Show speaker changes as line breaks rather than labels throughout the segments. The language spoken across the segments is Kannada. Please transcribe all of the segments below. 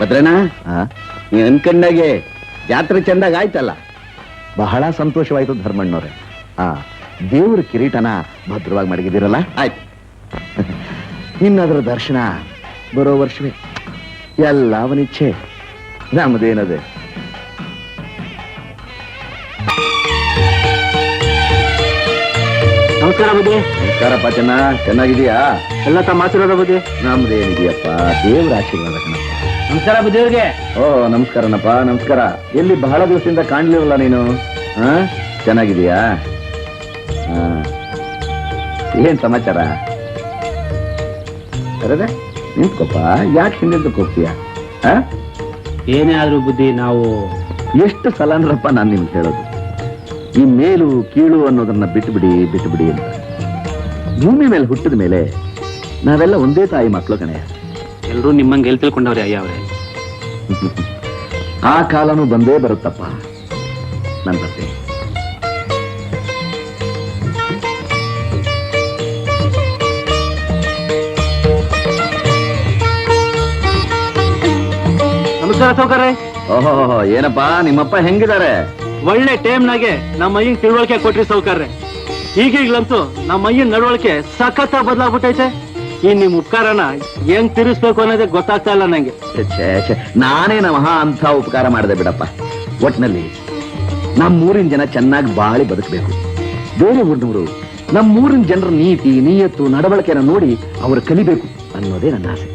ಭದ್ರಣ್ಣ, ನೀ ಅನ್ಕಂಡಾಗೆ ಜಾತ್ರೆ ಚಂದಾಗ ಆಯ್ತಲ್ಲ? ಬಹಳ ಸಂತೋಷವಾಯ್ತು ಧರ್ಮಣ್ಣವ್ರೆ. ದೇವ್ರ ಕಿರೀಟನ ಭದ್ರವಾಗಿ ಮಡಗಿದಿರಲ್ಲ, ಆಯ್ತು. ಇನ್ನದ್ರ ದರ್ಶನ ಬರೋ ವರ್ಷವೇ. ಎಲ್ಲ ಅವನಿಚ್ಛೆ, ನಮ್ಮದೇನದೆ.
ನಮಸ್ಕಾರ ಬುದ್ಧಿ.
ನಮಸ್ಕಾರಪ್ಪ. ಚೆನ್ನಾಗಿದೀಯಾ?
ಎಲ್ಲ ತಮ್ಮ ಆಶೀರ್ವಾದ ಬುದ್ಧಿ.
ನಮ್ದೇನಿದೆಯಪ್ಪ, ದೇವ್ರ ಆಶೀರ್ವಾದ ಕಣಪ್ಪ.
ನಮಸ್ಕಾರ ಬುದ್ಧಿಯವ್ರಿಗೆ.
ನಮಸ್ಕಾರನಪ್ಪ, ನಮಸ್ಕಾರ. ಎಲ್ಲಿ ಬಹಳ ದಿವಸದಿಂದ ಕಾಣ್ಲಿರಲ್ಲ ನೀನು? ಚೆನ್ನಾಗಿದೀಯಾ? ಏನ್ ಸಮಾಚಾರ? ಅರೆ ನಿಂತ್ಕೊಪ್ಪ, ಯಾಕೆ ಹಿಂದಕ್ಕೆ ಹೋಗ್ತೀಯ?
ಏನೇ ಆದ್ರೂ ಬುದ್ಧಿ, ನಾವು
ಎಷ್ಟು ಸಲ ಅಂದ್ರಪ್ಪ ನಾನು ನಿಮ್ಗೆ ಹೇಳೋದು, ಈ ಮೇಲು ಕೀಳು ಅನ್ನೋದನ್ನ ಬಿಟ್ಟುಬಿಡಿ ಅಂತ. ಭೂಮಿ ಮೇಲೆ ಹುಟ್ಟಿದ ಮೇಲೆ ನಾವೆಲ್ಲ ಒಂದೇ ತಾಯಿ ಮಕ್ಕಳು ಕಣೆಯ.
ಎಲ್ರೂ ನಿಮ್ಮಂಗೆ ಎಲ್ಲಿ ತಿಳ್ಕೊಂಡವ್ರೆ ಅಯ್ಯ ಅವರೇ.
ಆ ಕಾಲನೂ ಬಂದೇ ಬರುತ್ತಪ್ಪ. ನನ್ನ ಬರ್ತೀನಿ.
ನಮಸ್ಕಾರ ಸೌಕರ್ಯ.
ಓಹೋ, ಏನಪ್ಪಾ ನಿಮ್ಮಪ್ಪ ಹೆಂಗಿದ್ದಾರೆ?
ಒಳ್ಳೆ ಟೈಮ್ನಾಗೆ ನಮ್ಮ ಅಯ್ಯನ್ ತಿಳುವಳಿಕೆ ಕೊಟ್ರಿ ಸೌಕರ್ಯ. ಈಗೀಗ್ಲಂತೂ ನಮ್ಮ ಅಯ್ಯನ್ ನಡವಳಿಕೆ ಸಖತ್ ಬದಲಾಗ್ಬಿಟ್ಟೈತೆ. ಈ ನಿಮ್ ಉಪಕಾರನ ಹೆಂಗ್ ತಿರ್ಸ್ಬೇಕು ಅನ್ನೋದೇ ಗೊತ್ತಾಗ್ತಾ ಇಲ್ಲ ನಂಗೆ.
ನಾನೇ ಮಹಾ ಅಂತ ಉಪಕಾರ ಮಾಡಿದೆ ಬಿಡಪ್ಪ. ಒಟ್ನಲ್ಲಿ ನಮ್ಮೂರಿನ ಜನ ಚೆನ್ನಾಗಿ ಬಾಳಿ ಬದುಕಬೇಕು. ಬೇರೆ ಊರಿನವರು ನಮ್ಮೂರಿನ ಜನರ ನೀತಿ, ನಿಯತ್ತು, ನಡವಳಿಕೆನ ನೋಡಿ ಅವರು ಕಲಿಬೇಕು ಅನ್ನೋದೇ ನನ್ನ ಆಸೆ.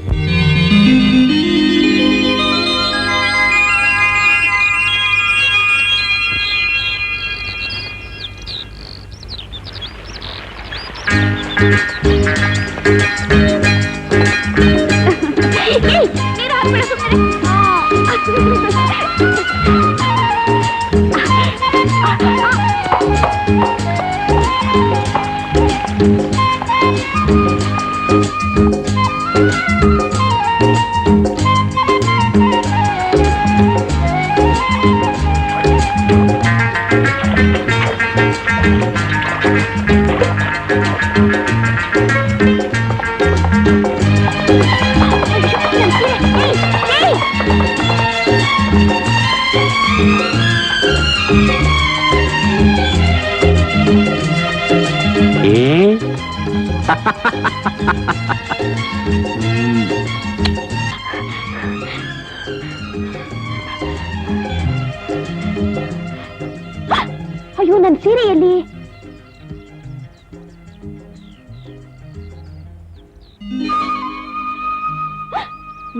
ಅಯ್ಯೋ, ನನ್ ಸೀರೆಯಲ್ಲಿ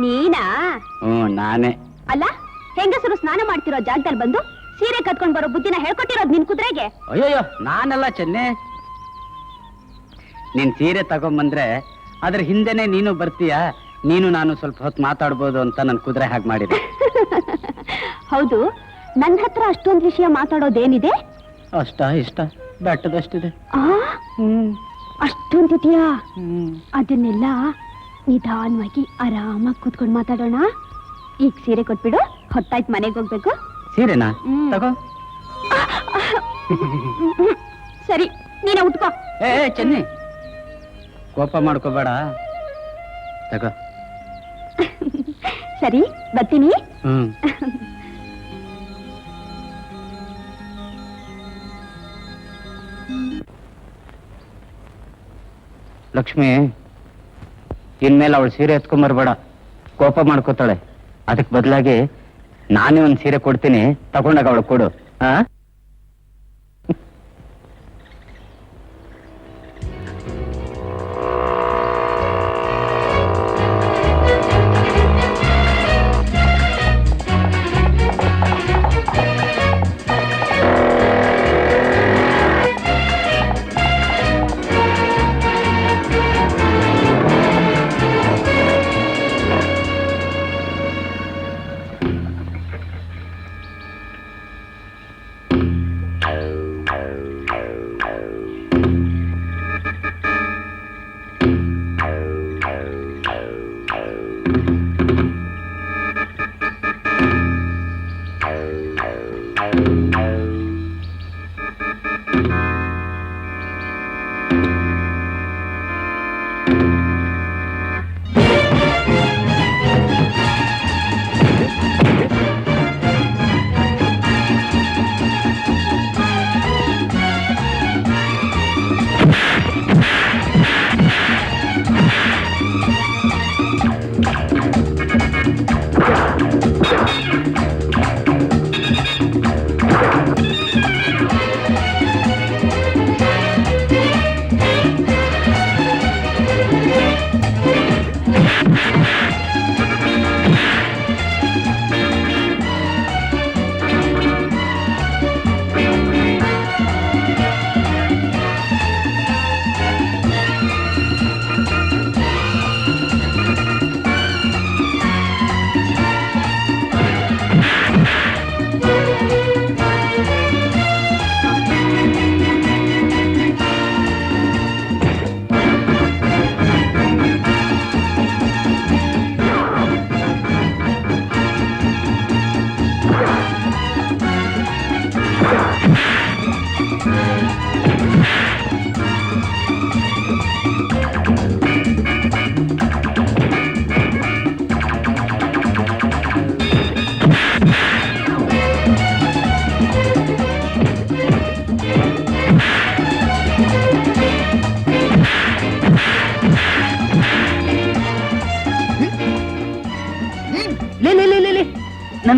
ನೀನಾ?
ನಾನೇ.
ಅಲ್ಲ, ಹೆಂಗಸರು ಸ್ನಾನ ಮಾಡ್ತಿರೋ ಜಾಗದಲ್ಲಿ ಬಂದು ಸೀರೆ ಕತ್ಕೊಂಡ್ ಬರೋ ಬುದ್ಧಿನ ಹೇಳ್ಕೊಟ್ಟಿರೋದ್ ನಿನ್ ಕುದುರೆಗೆ?
ಅಯ್ಯಯ್ಯೋ, ನಾನಲ್ಲ ಚೆನ್ನೆ. ನೀನ್ ಸೀರೆ ತಗೊಂಬಂದ್ರೆ ಅದ್ರ ಹಿಂದೆನೆ ನೀನು ಬರ್ತೀಯ. ನೀನು ನಾನು ಸ್ವಲ್ಪ ಹೊತ್ತು ಮಾತಾಡ್ಬೋದು ಅಂತ ನನ್ ಕುದುರೆ ಹಾಗೆ ಮಾಡಿದೆ.
ಹೌದು, ನನ್ನ ಹತ್ರ ಅಷ್ಟೊಂದು ವಿಷಯ ಮಾತಾಡೋದೇನಿದೆ?
ಅಷ್ಟ ಇಷ್ಟ ಬೆಟ್ಟದಷ್ಟಿದೆ.
ಅಷ್ಟೊಂದಿದ್ಯಾ? ಅದನ್ನೆಲ್ಲ ನಿಧಾನವಾಗಿ ಆರಾಮಾಗಿ ಕೂತ್ಕೊಂಡು ಮಾತಾಡೋಣ. ಈಗ ಸೀರೆ ಕೊಟ್ಬಿಡು, ಹೊತ್ತಾಯ್ತು, ಮನೆಗೆ ಹೋಗ್ಬೇಕು.
ಸೀರೆನಾ? ತಗೋ.
ಸರಿ, ನೀನೇ ಉಟ್ಕೋ.
ಚೆನ್ನಿ, ಕೋಪ ಮಾಡ್ಕೋಬೇಡ, ತಗೋ.
ಸರಿ, ಬರ್ತೀನಿ.
ಲಕ್ಷ್ಮಿ, ಇನ್ಮೇಲೆ ಅವಳು ಸೀರೆ ಎತ್ಕೊಂಬರ್ಬೇಡ, ಕೋಪ ಮಾಡ್ಕೋತಾಳೆ. ಅದಕ್ಕೆ ಬದಲಾಗಿ ನಾನೇ ಒಂದ್ ಸೀರೆ ಕೊಡ್ತೀನಿ, ತಗೊಂಡಾಗ ಅವಳು ಕೊಡು.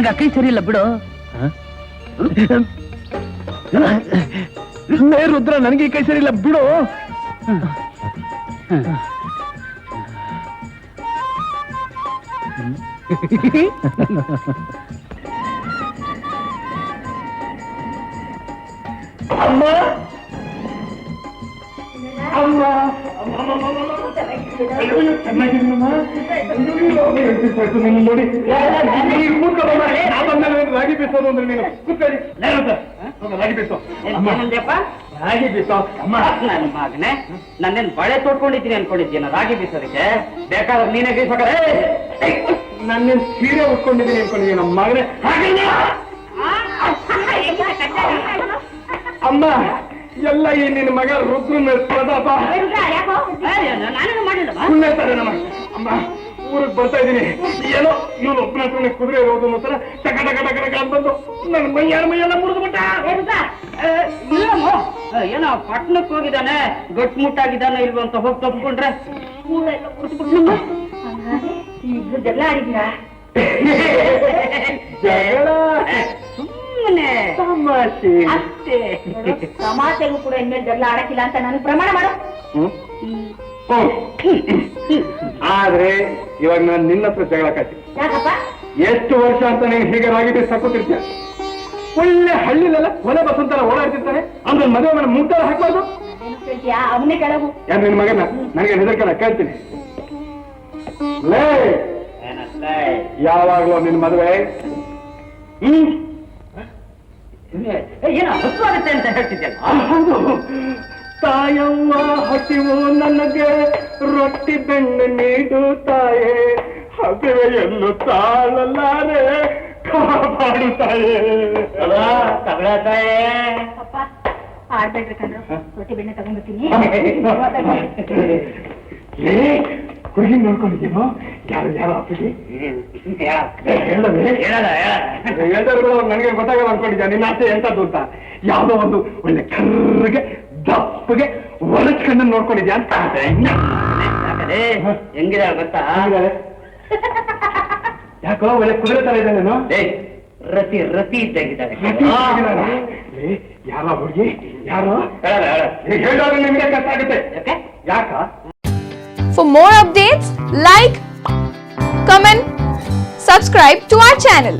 ನನ್ಗೆ ಕೈ ಸರಿ ಇಲ್ಲ ಬಿಡು. ರುದ್ರ ನನಗೆ ಕೈ ಸರಿ ಇಲ್ಲ ಬಿಡು. ಅಮ್ಮ ಅಮ್ಮ ನೋಡಿ ರಾಗಿ ಬೀಸೋದು ಅಂದ್ರೆ ನೀನು ಕೂತ್ಕೊಳ್ಳಿ. ರಾಗಿ ಬೀಸೋ ರಾಗಿ ಬೀಸೋ. ಅಮ್ಮ
ನನ್ನ ಮಗನೇ, ನನ್ನೇನ್ ಬಳೆ ತೊಟ್ಕೊಂಡಿದ್ದೀನಿ ಅನ್ಕೊಂಡಿದ್ದೀನ ರಾಗಿ ಬೀಸೋದಕ್ಕೆ? ಬೇಕಾದ್ರೆ ನೀನೇ ಬೀಸೋಕರೆ.
ನಾನೇನ್ ಸೀರೆ ಉಟ್ಕೊಂಡಿದ್ದೀನಿ ಅನ್ಕೊಂಡಿದ್ದೀನಿ ನಮ್ಮ ಮಗನೇ. ಅಮ್ಮ ಎಲ್ಲ ಈ ನಿನ್ನ ಮಗ ರುದ್ರನ ಪ್ರತಾಪ ಸುಳ್ಳ್ತಾರೆ ನಮ್ಮ. ಅಮ್ಮ ಊರಿಗೆ ಬರ್ತಾ ಇದ್ದೀನಿ, ಏನೋ ಇವನು ಒಬ್ಬನ ಹತ್ರನೇ ಕುದುರೆ ಇರೋದು ಒಂಥರ ಟಕ ಟಕ ಟಕ ಟಕ ಅಂತಂದು ನನ್ನ ಮೈಯೆಲ್ಲ ಮುರಿದು ಬಿಟ್ಟ.
ಏನೋ ಪಟ್ಟಣಕ್ಕೆ ಹೋಗಿದ್ದಾನೆ, ಗಟ್ಮುಟ್ಟಾಗಿದ್ದಾನೆ ಇಲ್ವ ಅಂತ ಹೋಗಿ ತಪ್ಪಿಕೊಂಡ್ರೆ
ಜಗಳ ಆಡಿದ್ರಾ?
ಸುಮ್ಮನೆ ಅಷ್ಟೇ.
ಸಮಾಜೆಗೂ ಕೂಡ ಇನ್ಮೇಲೆ ಜಗಳ ಆಡಕ್ಕಿಲ್ಲ ಅಂತ ನನಗೆ ಪ್ರಮಾಣ ಮಾಡು.
ಆದ್ರೆ ಇವಾಗ ನಾನು ನಿನ್ನ ಹತ್ರ ಜಗಳ ಕಾಯ್ತೀನಿ.
ಯಾಕಪ್ಪ?
ಎಷ್ಟು ವರ್ಷ ಅಂತ ನೀನು ಹೀಗೆ ರಾಗಿ ಬೀಸ್ ಹಾಕೋತಿರ್ತೀಯ? ಒಳ್ಳೆ ಹಳ್ಳಿಲೆಲ್ಲ ಕೊಲೆ ಬಸಂತರ ಓಡಾಡ್ತಿರ್ತಾನೆ, ಅಂದ್ರೆ ಮದುವೆ ಮನೆ ಮುಗ್ದ ಹಾಕ್ಬಾರ್ದು.
ಅವನೇ ಕೆಳಗು.
ಯಾರು ನಿನ್ನ ಮಗನ ನನಗೆ ಹೆದರ್ಕಲ್ಲ ಕೇಳ್ತೀನಿ. ಲೇ ಯಾವಾಗ್ಲೂ ನಿನ್ನ ಮದುವೆ
ಏನೋ ಹೊತ್ತಾಗುತ್ತೆ ಅಂತ ಹೇಳ್ತಿದ್ಯಲ್ಲ.
ಹೌದು. ತಾಯವ್ವ ಹಸಿವು ನನಗೆ ರೊಟ್ಟಿ ಬೆಣ್ಣೆ ನೀಡು ತಾಯೇ, ಹಸಿವೆಯನ್ನು ತಾಳಲಾರೆ ಕಾಪಾಡು ತಾಯೇ.
ಅಪ್ಪ ಆಡ್ಬೇಡ್ರಿ ಕಂಡ್ರು, ರೊಟ್ಟಿ ಬೆಣ್ಣೆ ತಗೊಂಡ್ಬಿಡ್ತೀನಿ.
ಹುಡುಗಿ ನೋಡ್ಕೊಂಡಿದ್ದೀನೋ? ಯಾರು ಯಾರು ಅಪ್ಪಿಗೆ ಹೇಳ್ತಾರೋ ನನಗೆ ಗೊತ್ತಾಗಲ್ಲ ಅನ್ಕೊಂಡಿದ್ಯಾ? ನಿನ್ನ ಆಸೆ ಎಂತದ್ದು ಅಂತ? ಯಾವ್ದೋ ಒಂದು ಒಳ್ಳೆ ಕರ್ರಿಗೆ ದಪ್ಪಗೆ ಒಳಚ್ಕಂಡು ನೋಡ್ಕೊಂಡಿದ್ಯಾ ಅಂತ
ಹೆಂಗಿದೆ ಗೊತ್ತಾ?
ಯಾಕೋ ಒಳ್ಳೆ ಕುದುರೆ ತರ ಇದೆ ನಾನು.
ರತಿ ರತಿ ಇದ್ದಾಗಿದ್ದಾರೆ.
ಯಾರ ಹುಡುಗಿ ಯಾರು ಹೇಳಿದ್ರೆ ನಿಮಗೆ ಕಷ್ಟ ಆಗುತ್ತೆ. ಯಾಕ?
For more updates, like, comment, subscribe to our channel.